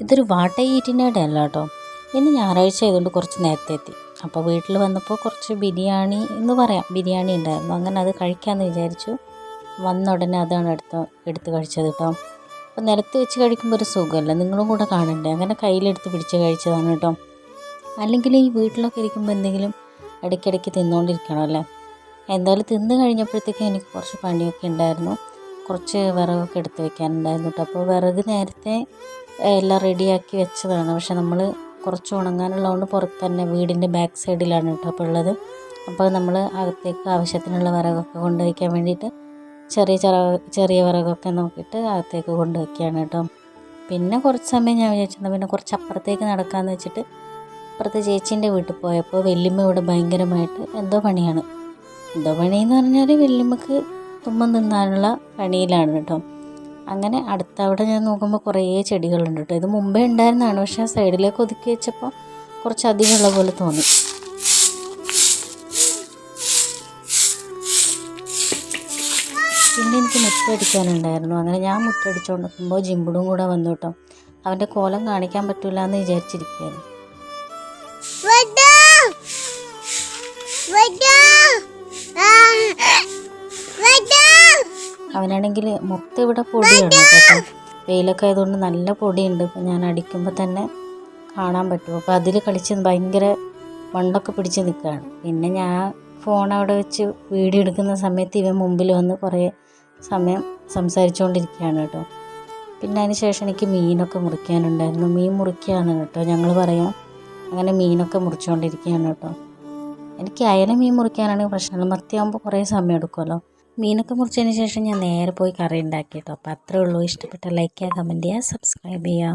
ഇതൊരു വാട്ട ഈറ്റിൻ്റെ അല്ല കേട്ടോ. ഇന്ന് ഞായറാഴ്ച ആയതുകൊണ്ട് കുറച്ച് നേരത്തെ എത്തി. അപ്പോൾ വീട്ടിൽ വന്നപ്പോൾ കുറച്ച് ബിരിയാണി എന്ന് പറയാം, ബിരിയാണി ഉണ്ടായിരുന്നു. അങ്ങനെ അത് കഴിക്കാമെന്ന് വിചാരിച്ചു. വന്ന ഉടനെ അതാണ് എടുത്ത് കഴിച്ചത് കേട്ടോ. അപ്പോൾ നിലത്ത് വെച്ച് കഴിക്കുമ്പോൾ ഒരു സുഖമല്ല, നിങ്ങളും കൂടെ കാണണ്ടേ. അങ്ങനെ കയ്യിലെടുത്ത് പിടിച്ച് കഴിച്ചതാണ് കേട്ടോ. അല്ലെങ്കിൽ ഈ വീട്ടിലൊക്കെ ഇരിക്കുമ്പോൾ എന്തെങ്കിലും ഇടയ്ക്കിടയ്ക്ക് തിന്നുകൊണ്ടിരിക്കണം അല്ലേ. എന്തായാലും തിന്ന് കഴിഞ്ഞപ്പോഴത്തേക്കും എനിക്ക് കുറച്ച് പണിയൊക്കെ ഉണ്ടായിരുന്നു. കുറച്ച് വിറകൊക്കെ എടുത്ത് വെക്കാനുണ്ടായിരുന്നു കേട്ടോ. അപ്പോൾ വിറക് നേരത്തെ എല്ലാം റെഡിയാക്കി വെച്ചതാണ്. പക്ഷെ നമ്മൾ കുറച്ച് ഉണങ്ങാനുള്ളതുകൊണ്ട് പുറത്ത് തന്നെ വീടിൻ്റെ ബാക്ക് സൈഡിലാണ് കേട്ടോ അപ്പോൾ ഉള്ളത്. അപ്പോൾ നമ്മൾ അകത്തേക്ക് ആവശ്യത്തിനുള്ള വിറകൊക്കെ കൊണ്ടുവയ്ക്കാൻ വേണ്ടിയിട്ട് ചെറിയ വിറകൊക്കെ നോക്കിയിട്ട് അകത്തേക്ക് കൊണ്ടുവയ്ക്കുകയാണ് കേട്ടോ. പിന്നെ കുറച്ച് സമയം ഞാൻ വിചാരിച്ചിട്ടുണ്ട് പിന്നെ കുറച്ച് അപ്പുറത്തേക്ക് നടക്കാമെന്ന് വെച്ചിട്ട് അപ്പുറത്തെ ചേച്ചീൻ്റെ വീട്ടിൽ പോയപ്പോൾ വല്യമ്മ ഇവിടെ ഭയങ്കരമായിട്ട് എന്തോ പണിയാണ്. എന്തോ പണിയെന്ന് പറഞ്ഞാൽ വല്യമ്മക്ക് തുമ്മം തിന്നാനുള്ള പണിയിലാണ് കേട്ടോ. അങ്ങനെ അവിടെ ഞാൻ നോക്കുമ്പോൾ കുറേ ചെടികളുണ്ട് കേട്ടോ. ഇത് മുമ്പേ ഉണ്ടായിരുന്നതാണ്, പക്ഷേ ആ സൈഡിലേക്ക് ഒതുക്കി വെച്ചപ്പോൾ കുറച്ചധികമുള്ള പോലെ തോന്നി. പിന്നെ എനിക്ക് മുറ്റടിക്കാനുണ്ടായിരുന്നു. അങ്ങനെ ഞാൻ മുറ്റടിച്ചുകൊണ്ട് നിൽക്കുമ്പോൾ ജിമ്പിടും കൂടെ വന്നു കേട്ടോ. അവൻ്റെ കോലം കാണിക്കാൻ പറ്റില്ല എന്ന് വിചാരിച്ചിരിക്കുകയായിരുന്നു. അവനാണെങ്കിൽ മൊത്തം ഇവിടെ പൊടിയാണ് കേട്ടോ. വെയിലൊക്കെ ആയതുകൊണ്ട് നല്ല പൊടിയുണ്ട്. ഇപ്പം ഞാൻ അടിക്കുമ്പോൾ തന്നെ കാണാൻ പറ്റും. അപ്പോൾ അതിൽ കളിച്ച് ഭയങ്കര മണ്ണൊക്കെ പിടിച്ച് നിൽക്കുകയാണ്. പിന്നെ ഞാൻ ഫോൺ അവിടെ വെച്ച് വീഡിയോ എടുക്കുന്ന സമയത്ത് ഇവൻ മുമ്പിൽ വന്ന് കുറേ സമയം സംസാരിച്ചുകൊണ്ടിരിക്കുകയാണ് കേട്ടോ. പിന്നെ അതിന് ശേഷം എനിക്ക് മീനൊക്കെ മുറിക്കാനുണ്ടായിരുന്നു. മീൻ മുറിക്കുകയാണ് കേട്ടോ ഞങ്ങൾ പറയാം. അങ്ങനെ മീനൊക്കെ മുറിച്ചുകൊണ്ടിരിക്കുകയാണ് കേട്ടോ. എനിക്ക് അയല മീൻ മുറിക്കാനാണ് പ്രശ്നം. മത്തിയാകുമ്പോൾ കുറേ സമയം എടുക്കുമല്ലോ. മീനൊക്കെ മുറിച്ചതിന് ശേഷം ഞാൻ നേരെ പോയി കറി ഉണ്ടാക്കി കേട്ടോ. അപ്പോൾ അത്രേ ഉള്ളൂ. ഇഷ്ടപ്പെട്ട ലൈക്ക് ചെയ്യുക, കമൻറ്റ് ചെയ്യുക, സബ്സ്ക്രൈബ് ചെയ്യുക.